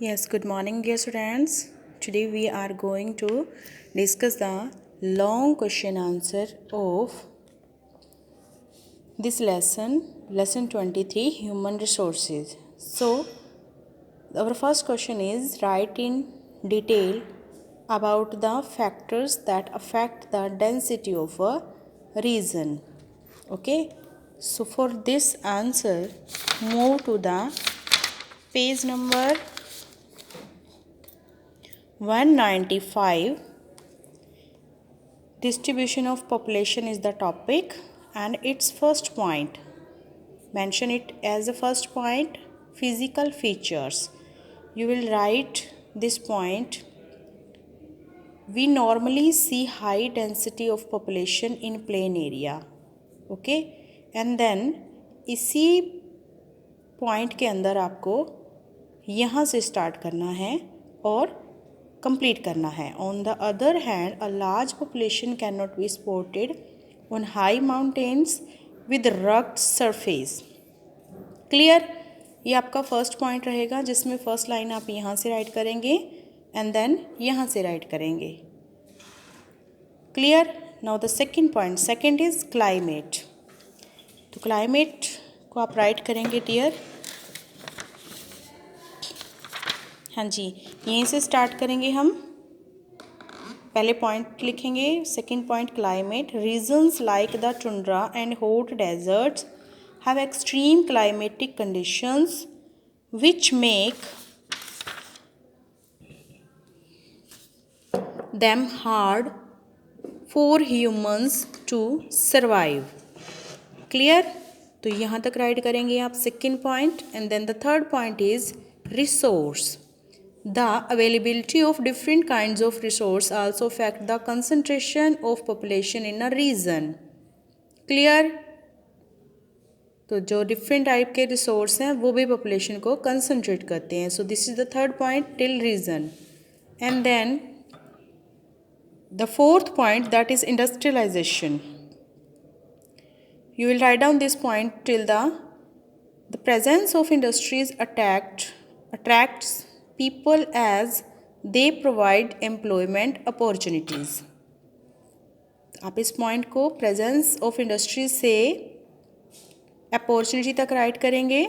Yes, good morning, dear students. Today we are going to discuss the long question answer of this lesson 23, Human Resources. So, our first question is write in detail about the factors that affect the density of a region. Okay, so for this answer, move to the page number 195. Distribution of population is the topic and its first point. Mention it as the first point, physical features. You will write this point. We normally see high density of population in plain area. Okay, and then इसी point के अंदर आपको यहाँ से start करना है और complete करना है. On the other hand a large population can not be spotted on high mountains with rugged surface. Clear? ये आपका फर्स्ट पॉइंट रहेगा जिसमें फर्स्ट लाइन आप यहाँ से राइट करेंगे एंड देन यहाँ से राइट करेंगे. Clear? Now the second point, second is climate. तो क्लाइमेट को आप राइट करेंगे डियर. हाँ जी, यहीं से स्टार्ट करेंगे हम. पहले पॉइंट लिखेंगे. Second point climate. Reasons like the tundra and hot deserts have extreme climatic conditions which make them hard for humans to survive. Clear? तो यहाँ तक राइट करेंगे आप second point. And then the third point is resource. The availability of different kinds of resource also affect the concentration of population in a region. Clear? तो जो different type के resource हैं वो भी population को concentrate करते हैं. So this is the third point till region. And then the fourth point, that is industrialization. You will write down this point till the presence of industries attracts people as they provide employment opportunities. आप इस point को presence of industries से opportunity तक write करेंगे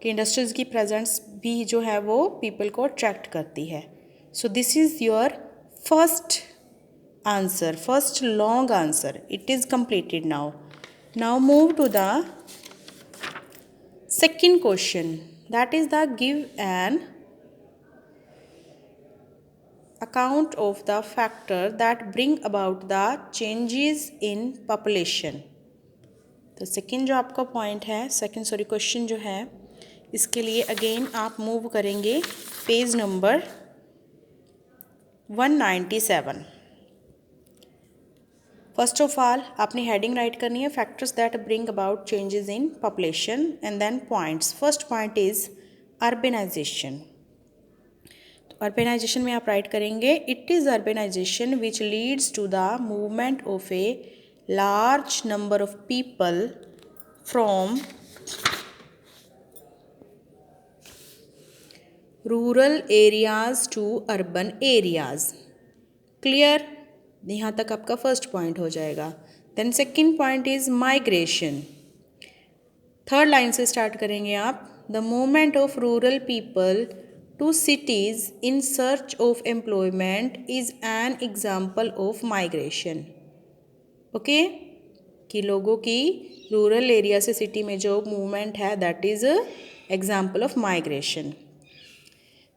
कि industries की presence भी जो है वो पीपल को अट्रैक्ट करती है. So this is your first answer, first long answer. It is completed now. Now move to the second question, that is the give an account of the factor that bring about the changes in population. तो second जो आपका point है, question जो है, इसके लिए again आप move करेंगे page number 197. First of all आपने हेडिंग राइट करनी है factors that bring about changes in population and then points. First point is urbanisation. तो अर्बेनाइजेशन में आप राइट करेंगे it is urbanisation which leads to the movement of a large number of people from rural areas to urban areas. Clear? यहाँ तक आपका first point हो जाएगा. Then second point is migration. Third line से start करेंगे आप. The movement of rural people to cities in search of employment is an example of migration. Okay, कि लोगों की रूरल एरिया से सिटी में जो मूवमेंट है that is example of migration.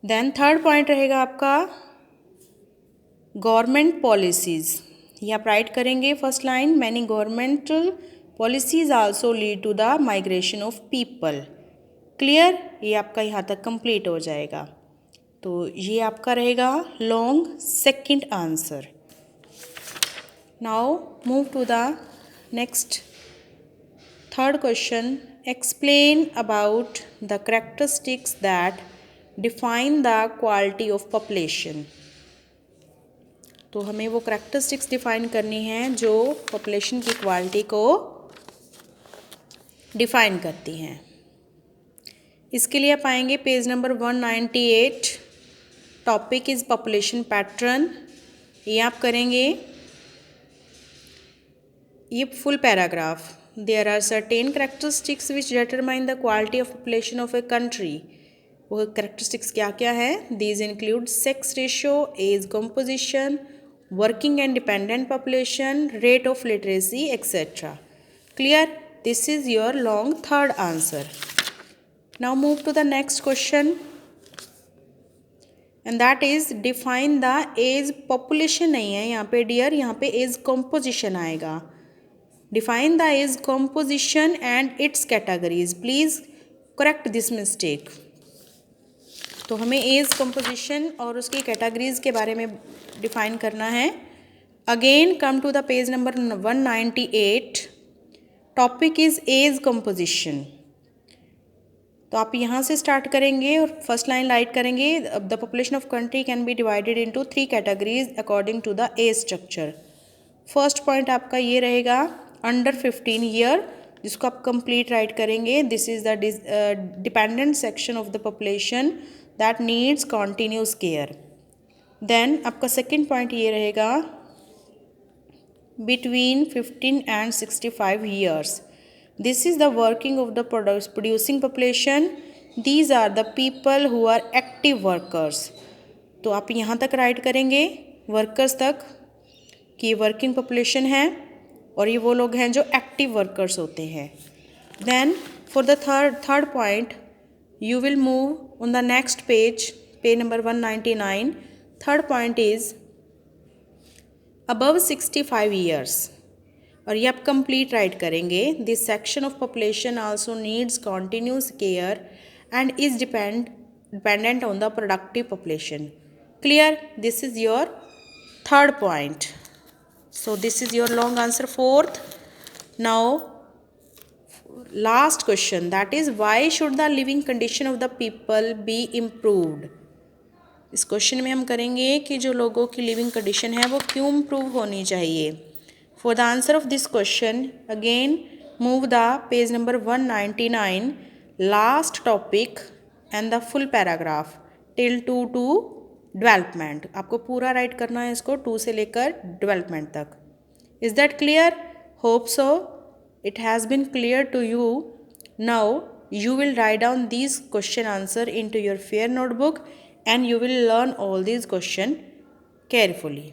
Then third point रहेगा आपका गवर्नमेंट पॉलिसीज़. ये आप राइट करेंगे first line. Many governmental policies also lead to the migration of people. Clear? ये आपका यहाँ तक कंप्लीट हो जाएगा. तो ये आपका रहेगा long second answer. Now move to the next third question. Explain about the characteristics that define the quality of population. तो हमें वो कैरेक्टरिस्टिक्स डिफाइन करनी है जो पॉपुलेशन की क्वालिटी को डिफाइन करती हैं. इसके लिए आप आएंगे page number 198, topic is population pattern. ये आप करेंगे, ये full paragraph. There are certain characteristics which determine the quality of population of a country. वो करेक्टरिस्टिक्स क्या क्या है? These include sex ratio, age composition, working and dependent population, rate of literacy etcetera. Clear? This is your long third answer. Now move to the next question and that is define the age. Population नहीं है यहाँ पे dear, यहाँ पे age composition आएगा। Define the age composition and its categories. Please correct this mistake. तो हमें as composition और उसकी कैटेगरीज के बारे में डिफाइन करना है। Again come to the page number 198, topic is age composition. तो आप यहाँ से स्टार्ट करेंगे और फर्स्ट लाइन राइट करेंगे, the population of country can be divided into 3 categories according to the age structure. First point आपका ये रहेगा अंडर 15 ईयर, जिसको आप कंप्लीट राइट करेंगे। This is the dependent section of the population that needs continuous care. Then आपका second point ये रहेगा between 15 and 65 years. This is the working of the producing population. These are the people who are active workers. तो आप यहाँ तक write करेंगे workers तक कि वर्किंग पॉपुलेशन है और ये वो लोग हैं जो एक्टिव वर्कर्स होते हैं। Then for the third point you will move on the next page, page number 199. Third point is above 65 years, और ये आप कंप्लीट राइट करेंगे। This section of population also needs continuous care and is dependent on the productive population. Clear? This is your third point. So this is your long answer fourth. Now last question, that is why should the living condition of the people be improved. इस question में हम करेंगे कि जो लोगों की living condition है वो क्यों इम्प्रूव होनी चाहिए। For the answer of this question again move the page number 199, last topic and the full paragraph till 2 to development. आपको पूरा राइट करना है इसको 2 से लेकर डेवलपमेंट तक। Is that clear? Hope so it has been clear to you. Now you will write down these question answer into your fair notebook and you will learn all these question carefully.